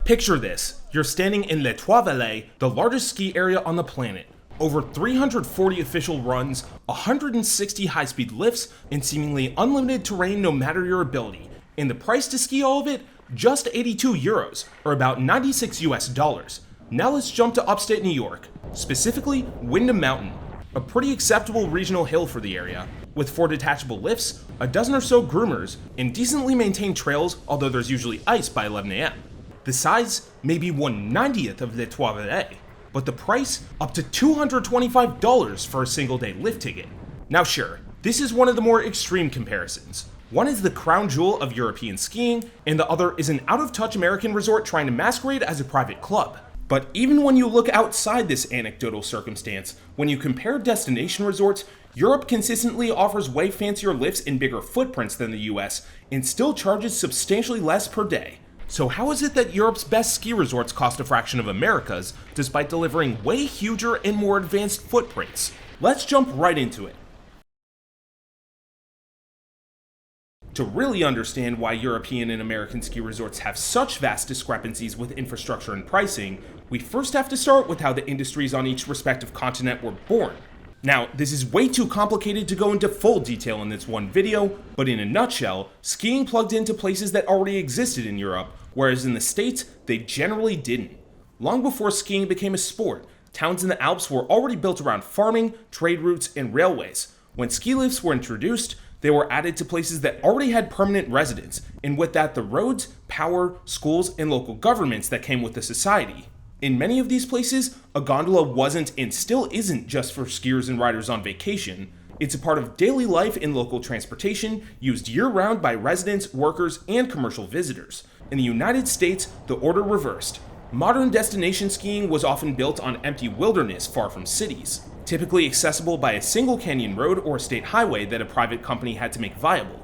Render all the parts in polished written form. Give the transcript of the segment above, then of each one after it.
Picture this, you're standing in Les Trois Vallées, the largest ski area on the planet. Over 340 official runs, 160 high-speed lifts, and seemingly unlimited terrain no matter your ability. And the price to ski all of it? Just 82 euros, or about 96 US dollars. Now let's jump to upstate New York, specifically Windham Mountain, a pretty acceptable regional hill for the area, with 4 detachable lifts, a dozen or so groomers, and decently maintained trails, although there's usually ice by 11 AM. The size may be 1/90th of Les Trois Vallées, but the price up to $225 for a single day lift ticket. Now sure, this is one of the more extreme comparisons. One is the crown jewel of European skiing, and the other is an out-of-touch American resort trying to masquerade as a private club. But even when you look outside this anecdotal circumstance, when you compare destination resorts, Europe consistently offers way fancier lifts and bigger footprints than the US, and still charges substantially less per day. So how is it that Europe's best ski resorts cost a fraction of America's, despite delivering way huger and more advanced footprints? Let's jump right into it. To really understand why European and American ski resorts have such vast discrepancies with infrastructure and pricing, we first have to start with how the industries on each respective continent were born. Now, this is way too complicated to go into full detail in this one video, but in a nutshell, skiing plugged into places that already existed in Europe, whereas in the States, they generally didn't. Long before skiing became a sport, towns in the Alps were already built around farming, trade routes, and railways. When ski lifts were introduced, they were added to places that already had permanent residents, and with that the roads, power, schools, and local governments that came with the society. In many of these places, a gondola wasn't and still isn't just for skiers and riders on vacation. It's a part of daily life in local transportation, used year-round by residents, workers, and commercial visitors. In the United States, the order reversed. Modern destination skiing was often built on empty wilderness far from cities, typically accessible by a single canyon road or state highway that a private company had to make viable.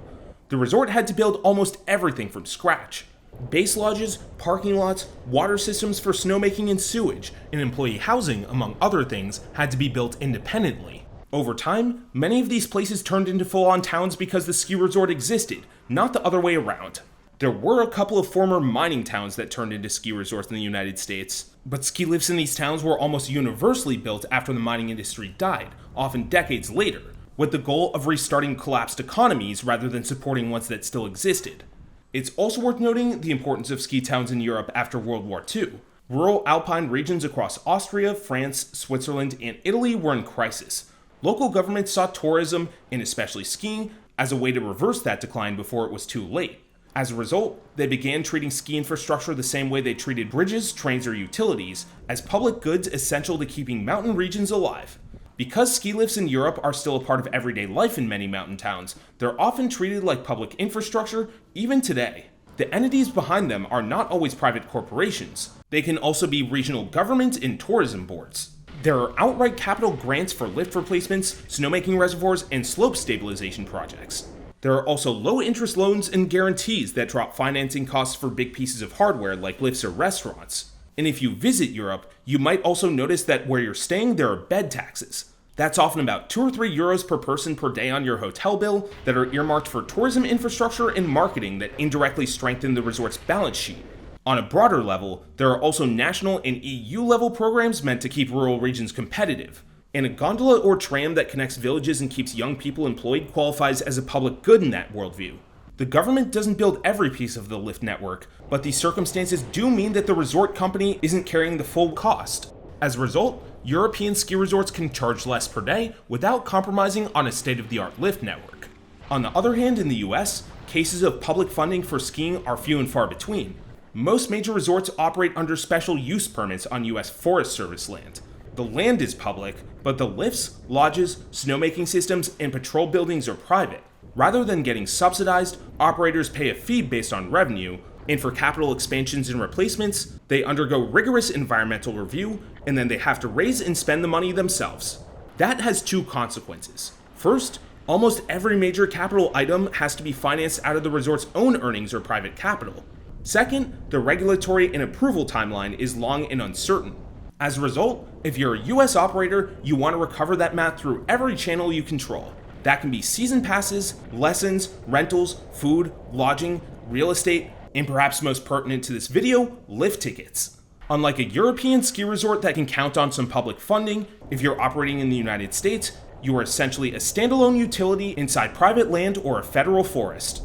The resort had to build almost everything from scratch. Base lodges, parking lots, water systems for snowmaking and sewage, and employee housing, among other things, had to be built independently. Over time, many of these places turned into full-on towns because the ski resort existed, not the other way around. There were a couple of former mining towns that turned into ski resorts in the United States, but ski lifts in these towns were almost universally built after the mining industry died, often decades later, with the goal of restarting collapsed economies rather than supporting ones that still existed. It's also worth noting the importance of ski towns in Europe after World War II. Rural alpine regions across Austria, France, Switzerland, and Italy were in crisis. Local governments saw tourism, and especially skiing, as a way to reverse that decline before it was too late. As a result, they began treating ski infrastructure the same way they treated bridges, trains, or utilities, as public goods essential to keeping mountain regions alive. Because ski lifts in Europe are still a part of everyday life in many mountain towns, they're often treated like public infrastructure, even today. The entities behind them are not always private corporations. They can also be regional government and tourism boards. There are outright capital grants for lift replacements, snowmaking reservoirs, and slope stabilization projects. There are also low-interest loans and guarantees that drop financing costs for big pieces of hardware like lifts or restaurants. And if you visit Europe, you might also notice that where you're staying, there are bed taxes. That's often about 2 or 3 euros per person per day on your hotel bill that are earmarked for tourism infrastructure and marketing that indirectly strengthen the resort's balance sheet. On a broader level, there are also national and EU level programs meant to keep rural regions competitive. And a gondola or tram that connects villages and keeps young people employed qualifies as a public good in that worldview. The government doesn't build every piece of the lift network, but these circumstances do mean that the resort company isn't carrying the full cost. As a result, European ski resorts can charge less per day without compromising on a state-of-the-art lift network. On the other hand, in the US, cases of public funding for skiing are few and far between. Most major resorts operate under special use permits on US Forest Service land. The land is public, but the lifts, lodges, snowmaking systems, and patrol buildings are private. Rather than getting subsidized, operators pay a fee based on revenue, and for capital expansions and replacements, they undergo rigorous environmental review, and then they have to raise and spend the money themselves. That has 2 consequences. First, almost every major capital item has to be financed out of the resort's own earnings or private capital. Second, the regulatory and approval timeline is long and uncertain. As a result, if you're a US operator, you want to recover that math through every channel you control. That can be season passes, lessons, rentals, food, lodging, real estate, And perhaps most pertinent to this video, lift tickets. Unlike a European ski resort that can count on some public funding, if you're operating in the United States, you are essentially a standalone utility inside private land or a federal forest.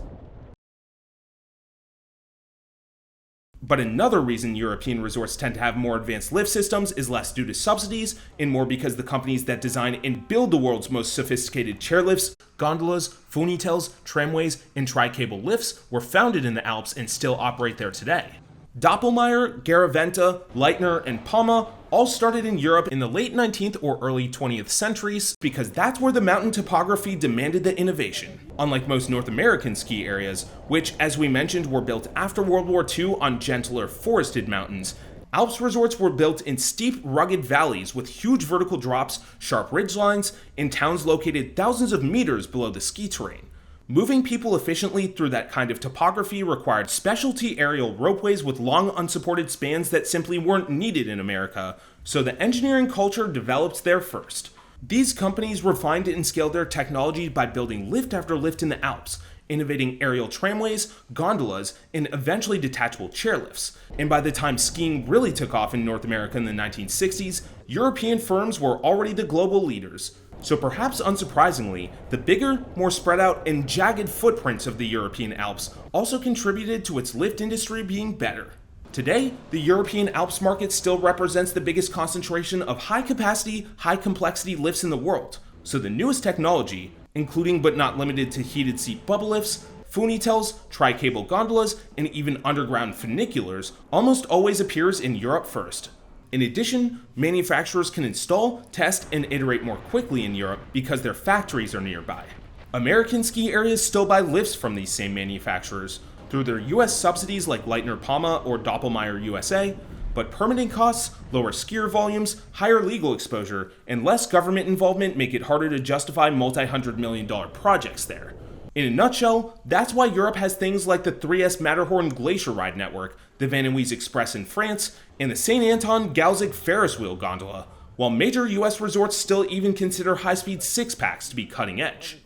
But another reason European resorts tend to have more advanced lift systems is less due to subsidies and more because the companies that design and build the world's most sophisticated chairlifts, gondolas, funitels, tramways, and tri-cable lifts were founded in the Alps and still operate there today. Doppelmayr, Garaventa, Leitner, and Palma all started in Europe in the late 19th or early 20th centuries because that's where the mountain topography demanded the innovation. Unlike most North American ski areas, which, as we mentioned, were built after World War II on gentler forested mountains, Alps resorts were built in steep, rugged valleys with huge vertical drops, sharp ridgelines, and towns located thousands of meters below the ski terrain. Moving people efficiently through that kind of topography required specialty aerial ropeways with long unsupported spans that simply weren't needed in America, so the engineering culture developed there first. These companies refined and scaled their technology by building lift after lift in the Alps, innovating aerial tramways, gondolas, and eventually detachable chairlifts. And by the time skiing really took off in North America in the 1960s, European firms were already the global leaders. So perhaps unsurprisingly, the bigger, more spread out, and jagged footprints of the European Alps also contributed to its lift industry being better. Today, the European Alps market still represents the biggest concentration of high-capacity, high-complexity lifts in the world. So the newest technology, including but not limited to heated seat bubble lifts, funitels, tri-cable gondolas, and even underground funiculars, almost always appears in Europe first. In addition, manufacturers can install, test, and iterate more quickly in Europe because their factories are nearby. American ski areas still buy lifts from these same manufacturers through their US subsidies like Leitner Palma or Doppelmayr USA, but permitting costs, lower skier volumes, higher legal exposure, and less government involvement make it harder to justify multi-hundred-million-dollar projects there. In a nutshell, that's why Europe has things like the 3S Matterhorn Glacier Ride Network, the Van and Wees Express in France, and the St. Anton Galzig Ferris wheel gondola, while major US resorts still even consider high-speed six-packs to be cutting edge.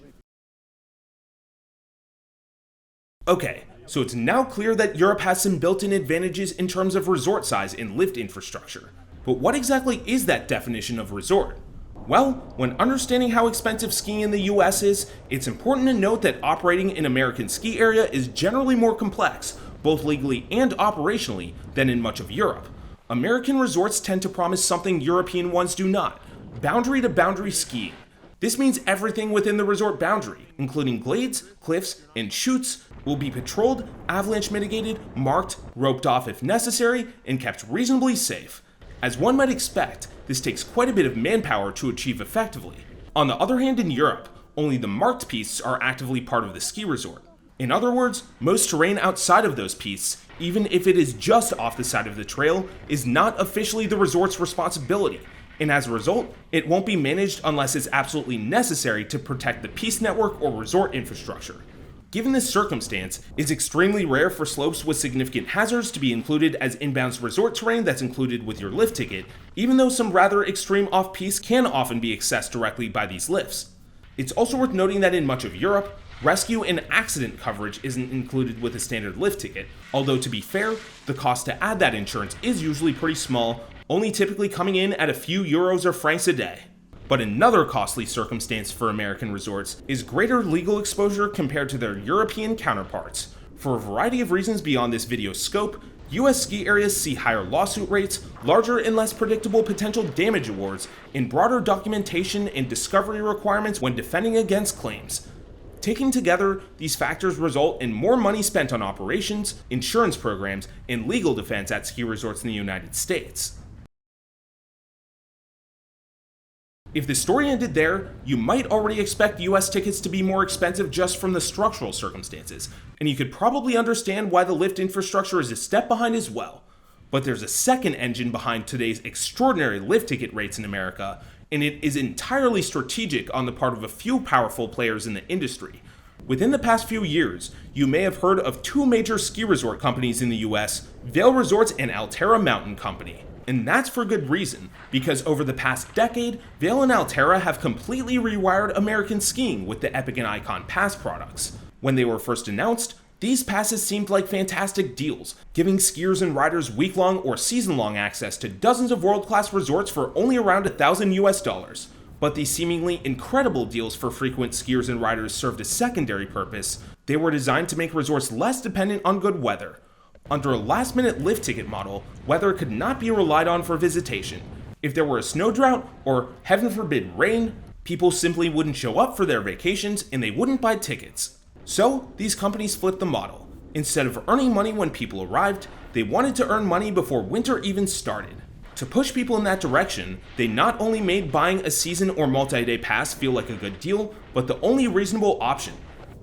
Okay, so it's now clear that Europe has some built-in advantages in terms of resort size and lift infrastructure. But what exactly is that definition of resort? Well, when understanding how expensive skiing in the US is, it's important to note that operating an American ski area is generally more complex, both legally and operationally, than in much of Europe. American resorts tend to promise something European ones do not: boundary-to-boundary skiing. This means everything within the resort boundary, including glades, cliffs, and chutes, will be patrolled, avalanche mitigated, marked, roped off if necessary, and kept reasonably safe. As one might expect, this takes quite a bit of manpower to achieve effectively. On the other hand, in Europe, only the marked pistes are actively part of the ski resort. In other words, most terrain outside of those pistes, even if it is just off the side of the trail, is not officially the resort's responsibility, and as a result, it won't be managed unless it's absolutely necessary to protect the piste network or resort infrastructure. Given this circumstance, it's extremely rare for slopes with significant hazards to be included as inbound resort terrain that's included with your lift ticket, even though some rather extreme off-piste can often be accessed directly by these lifts. It's also worth noting that in much of Europe, rescue and accident coverage isn't included with a standard lift ticket, although to be fair, the cost to add that insurance is usually pretty small, only typically coming in at a few euros or francs a day. But another costly circumstance for American resorts is greater legal exposure compared to their European counterparts. For a variety of reasons beyond this video's scope, US ski areas see higher lawsuit rates, larger and less predictable potential damage awards, and broader documentation and discovery requirements when defending against claims. Taken together, these factors result in more money spent on operations, insurance programs, and legal defense at ski resorts in the United States. If the story ended there, you might already expect US tickets to be more expensive just from the structural circumstances, and you could probably understand why the lift infrastructure is a step behind as well. But there's a second engine behind today's extraordinary lift ticket rates in America, and it is entirely strategic on the part of a few powerful players in the industry. Within the past few years, you may have heard of two major ski resort companies in the US, Vail Resorts and Alterra Mountain Company. And that's for good reason, because over the past decade, Vail and Alterra have completely rewired American skiing with the Epic and Icon Pass products. When they were first announced, These passes seemed like fantastic deals, giving skiers and riders week-long or season-long access to dozens of world-class resorts for only around $1,000 US. But these seemingly incredible deals for frequent skiers and riders served a secondary purpose. They were designed to make resorts less dependent on good weather. Under a last-minute lift ticket model, weather could not be relied on for visitation. If there were a snow drought, or heaven forbid rain, people simply wouldn't show up for their vacations and they wouldn't buy tickets. So, these companies flipped the model. Instead of earning money when people arrived, they wanted to earn money before winter even started. To push people in that direction, they not only made buying a season or multi-day pass feel like a good deal, but the only reasonable option.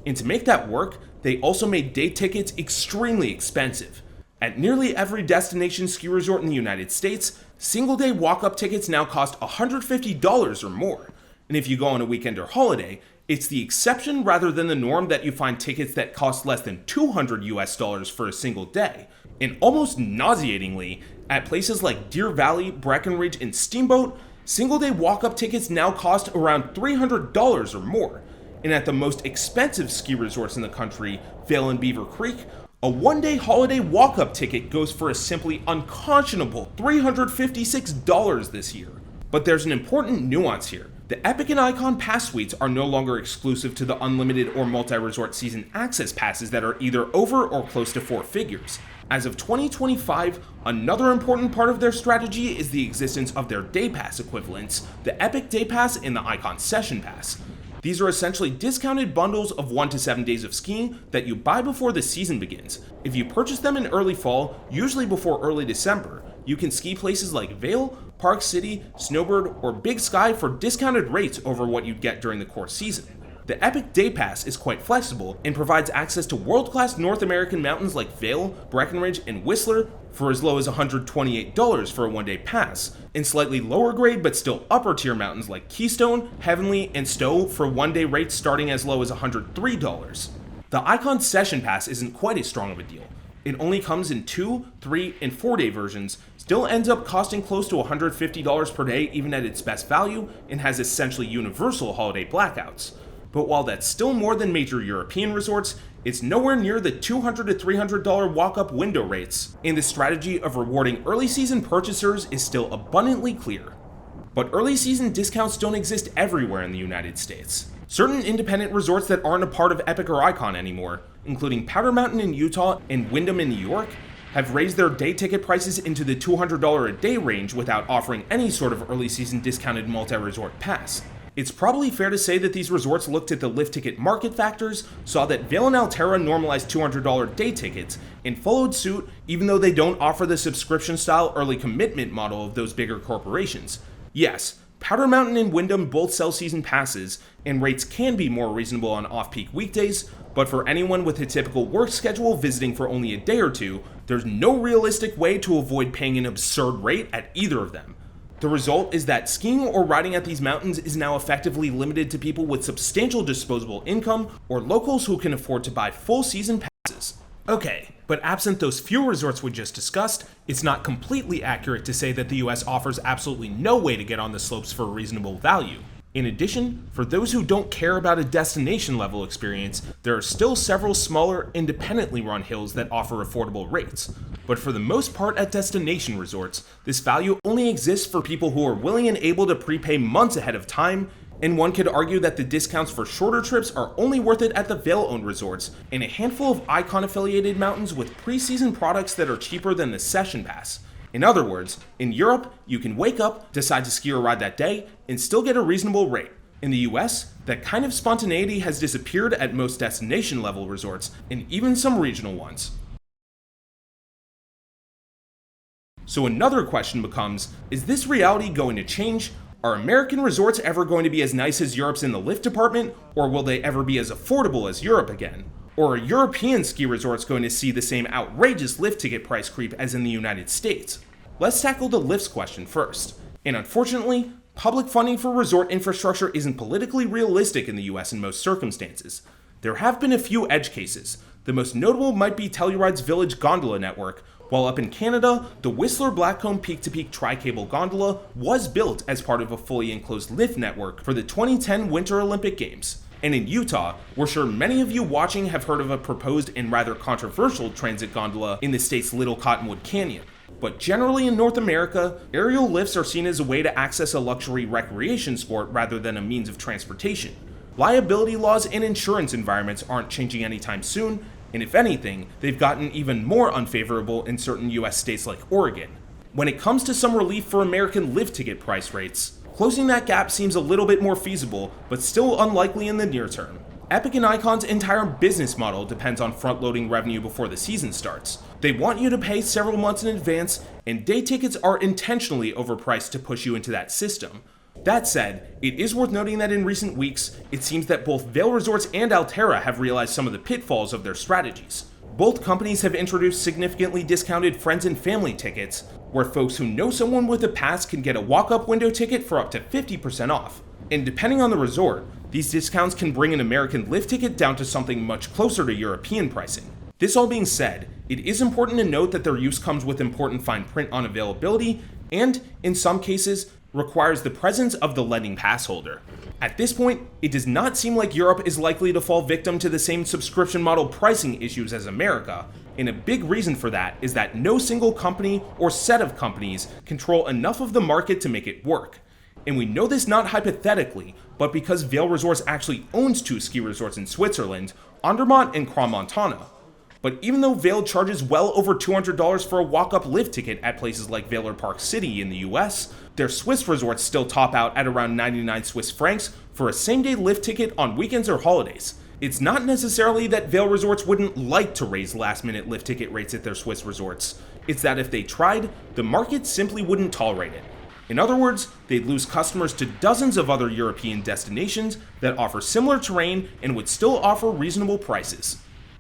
And to make that work, they also made day tickets extremely expensive. At nearly every destination ski resort in the United States, single-day walk-up tickets now cost $150 or more. And if you go on a weekend or holiday, it's the exception rather than the norm that you find tickets that cost less than $200 for a single day. And almost nauseatingly, at places like Deer Valley, Breckenridge, and Steamboat, single-day walk-up tickets now cost around $300 or more. And at the most expensive ski resorts in the country, Vail and Beaver Creek, a one-day holiday walk-up ticket goes for a simply unconscionable $356 this year. But there's an important nuance here. The Epic and Icon Pass Suites are no longer exclusive to the unlimited or multi-resort season access passes that are either over or close to 4 figures. As of 2025, another important part of their strategy is the existence of their Day Pass equivalents, the Epic Day Pass and the Icon Session Pass. These are essentially discounted bundles of 1 to 7 days of skiing that you buy before the season begins. If you purchase them in early fall, usually before early December, you can ski places like Vail, Park City, Snowbird, or Big Sky for discounted rates over what you'd get during the core season. The Epic Day Pass is quite flexible and provides access to world-class North American mountains like Vail, Breckenridge, and Whistler for as low as $128 for a one-day pass, and slightly lower grade but still upper tier mountains like Keystone, Heavenly, and Stowe for one-day rates starting as low as $103. The Icon Session Pass isn't quite as strong of a deal. It only comes in 2, 3, and 4-day versions, still ends up costing close to $150 per day even at its best value, and has essentially universal holiday blackouts. But while that's still more than major European resorts, it's nowhere near the $200 to $300 walk-up window rates, and the strategy of rewarding early season purchasers is still abundantly clear. But early season discounts don't exist everywhere in the United States. Certain independent resorts that aren't a part of Epic or Icon anymore, including Powder Mountain in Utah and Wyndham in New York, have raised their day ticket prices into the $200 a day range without offering any sort of early season discounted multi-resort pass. It's probably fair to say that these resorts looked at the lift ticket market factors, saw that Vail and Alterra normalized $200 day tickets, and followed suit even though they don't offer the subscription-style early commitment model of those bigger corporations. Yes, Powder Mountain and Wyndham both sell season passes, and rates can be more reasonable on off-peak weekdays, but for anyone with a typical work schedule visiting for only a day or two, there's no realistic way to avoid paying an absurd rate at either of them. The result is that skiing or riding at these mountains is now effectively limited to people with substantial disposable income or locals who can afford to buy full season passes. Okay, but absent those few resorts we just discussed, it's not completely accurate to say that the US offers absolutely no way to get on the slopes for a reasonable value. In addition, for those who don't care about a destination level experience, there are still several smaller, independently run hills that offer affordable rates. But for the most part at destination resorts, this value only exists for people who are willing and able to prepay months ahead of time, and one could argue that the discounts for shorter trips are only worth it at the Vail-owned resorts, and a handful of Icon-affiliated mountains with pre-season products that are cheaper than the Session Pass. In other words, in Europe, you can wake up, decide to ski or ride that day, and still get a reasonable rate. In the US, that kind of spontaneity has disappeared at most destination-level resorts, and even some regional ones. So another question becomes, is this reality going to change? Are American resorts ever going to be as nice as Europe's in the lift department, or will they ever be as affordable as Europe again? Or are European ski resorts going to see the same outrageous lift ticket price creep as in the United States? Let's tackle the lifts question first. And unfortunately, public funding for resort infrastructure isn't politically realistic in the US in most circumstances. There have been a few edge cases. The most notable might be Telluride's Village Gondola network, while up in Canada, the Whistler Blackcomb peak-to-peak tri-cable gondola was built as part of a fully enclosed lift network for the 2010 Winter Olympic Games. And in Utah, we're sure many of you watching have heard of a proposed and rather controversial transit gondola in the state's Little Cottonwood Canyon. But generally in North America, aerial lifts are seen as a way to access a luxury recreation sport rather than a means of transportation. Liability laws and insurance environments aren't changing anytime soon, and if anything, they've gotten even more unfavorable in certain US states like Oregon. When it comes to some relief for American lift ticket price rates, closing that gap seems a little bit more feasible, but still unlikely in the near term. Epic and Icon's entire business model depends on front-loading revenue before the season starts. They want you to pay several months in advance, and day tickets are intentionally overpriced to push you into that system. That said, it is worth noting that in recent weeks, it seems that both Vail Resorts and Alterra have realized some of the pitfalls of their strategies. Both companies have introduced significantly discounted friends and family tickets, where folks who know someone with a pass can get a walk-up window ticket for up to 50% off. And depending on the resort, these discounts can bring an American lift ticket down to something much closer to European pricing. This all being said, it is important to note that their use comes with important fine print on availability, and, in some cases, requires the presence of the lending pass holder. At this point, it does not seem like Europe is likely to fall victim to the same subscription model pricing issues as America, and a big reason for that is that no single company or set of companies control enough of the market to make it work. And we know this not hypothetically, but because Vail Resorts actually owns 2 ski resorts in Switzerland, Andermatt and Crans-Montana. But even though Vail charges well over $200 for a walk-up lift ticket at places like Vail Park City in the US, their Swiss resorts still top out at around 99 Swiss francs for a same-day lift ticket on weekends or holidays. It's not necessarily that Vail Resorts wouldn't like to raise last-minute lift ticket rates at their Swiss resorts. It's that if they tried, the market simply wouldn't tolerate it. In other words, they'd lose customers to dozens of other European destinations that offer similar terrain and would still offer reasonable prices.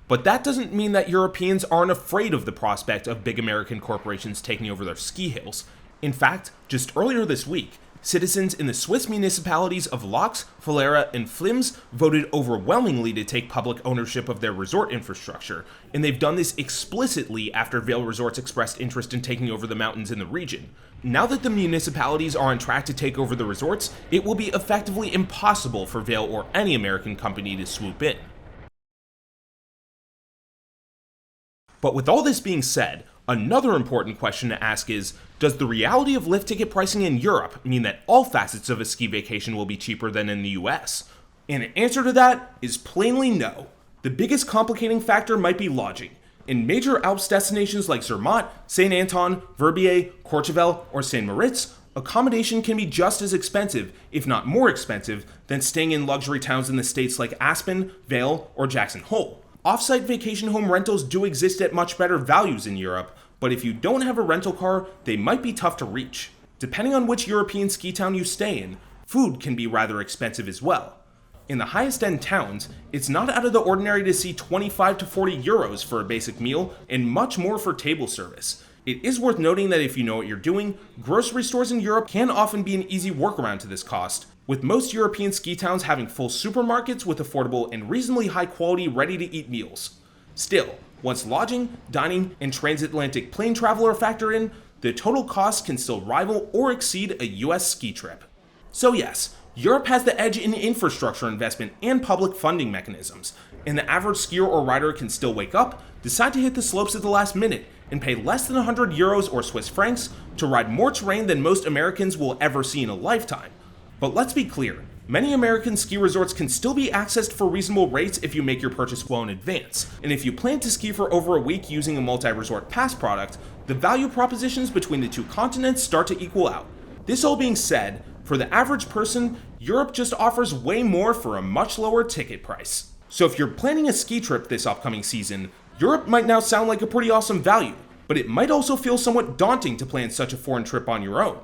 But that doesn't mean that Europeans aren't afraid of the prospect of big American corporations taking over their ski hills. In fact, just earlier this week, citizens in the Swiss municipalities of Laux, Fallera, and Flims voted overwhelmingly to take public ownership of their resort infrastructure, and they've done this explicitly after Vail Resorts expressed interest in taking over the mountains in the region. Now that the municipalities are on track to take over the resorts, it will be effectively impossible for Vail or any American company to swoop in. But with all this being said, another important question to ask is, does the reality of lift ticket pricing in Europe mean that all facets of a ski vacation will be cheaper than in the US? And an answer to that is plainly no. The biggest complicating factor might be lodging. In major Alps destinations like Zermatt, Saint Anton, Verbier, Courchevel, or Saint Moritz, accommodation can be just as expensive, if not more expensive, than staying in luxury towns in the states like Aspen, Vail, or Jackson Hole. Off-site vacation home rentals do exist at much better values in Europe, but if you don't have a rental car, they might be tough to reach. Depending on which European ski town you stay in, food can be rather expensive as well. In the highest end towns, it's not out of the ordinary to see 25 to 40 euros for a basic meal and much more for table service. It is worth noting that if you know what you're doing, grocery stores in Europe can often be an easy workaround to this cost, with most European ski towns having full supermarkets with affordable and reasonably high quality ready-to-eat meals. Still, once lodging, dining, and transatlantic plane travel are factored in, the total cost can still rival or exceed a US ski trip. So yes, Europe has the edge in infrastructure investment and public funding mechanisms, and the average skier or rider can still wake up, decide to hit the slopes at the last minute, and pay less than 100 euros or Swiss francs to ride more terrain than most Americans will ever see in a lifetime. But let's be clear, many American ski resorts can still be accessed for reasonable rates if you make your purchase well in advance, and if you plan to ski for over a week using a multi-resort pass product, the value propositions between the two continents start to equal out. This all being said, for the average person, Europe just offers way more for a much lower ticket price. So if you're planning a ski trip this upcoming season, Europe might now sound like a pretty awesome value, but it might also feel somewhat daunting to plan such a foreign trip on your own.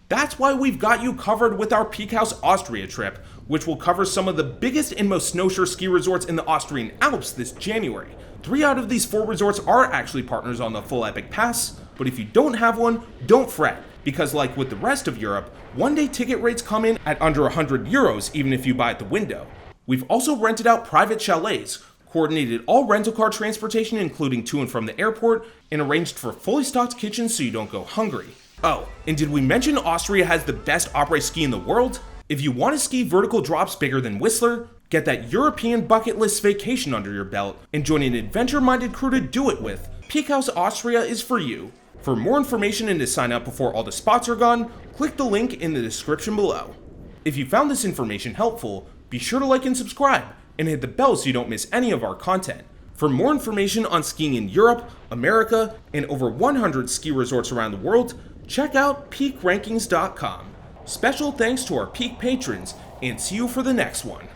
That's why we've got you covered with our PeakHouse Austria trip, which will cover some of the biggest and most snowshoe ski resorts in the Austrian Alps this January. 3 out of these 4 resorts are actually partners on the full Epic Pass, but if you don't have one, don't fret, because like with the rest of Europe, one-day ticket rates come in at under 100 euros even if you buy at the window. We've also rented out private chalets, coordinated all rental car transportation including to and from the airport, and arranged for fully stocked kitchens so you don't go hungry. Oh, and did we mention Austria has the best après ski in the world? If you want to ski vertical drops bigger than Whistler, Get that European bucket list vacation under your belt and join an adventure-minded crew to do it with. PeakHouse Austria is for you. For more information and to sign up before all the spots are gone, click the link in the description below. If you found this information helpful, be sure to like and subscribe, and hit the bell so you don't miss any of our content. For more information on skiing in Europe, America, and over 100 ski resorts around the world, check out peakrankings.com. Special thanks to our Peak patrons, and see you for the next one.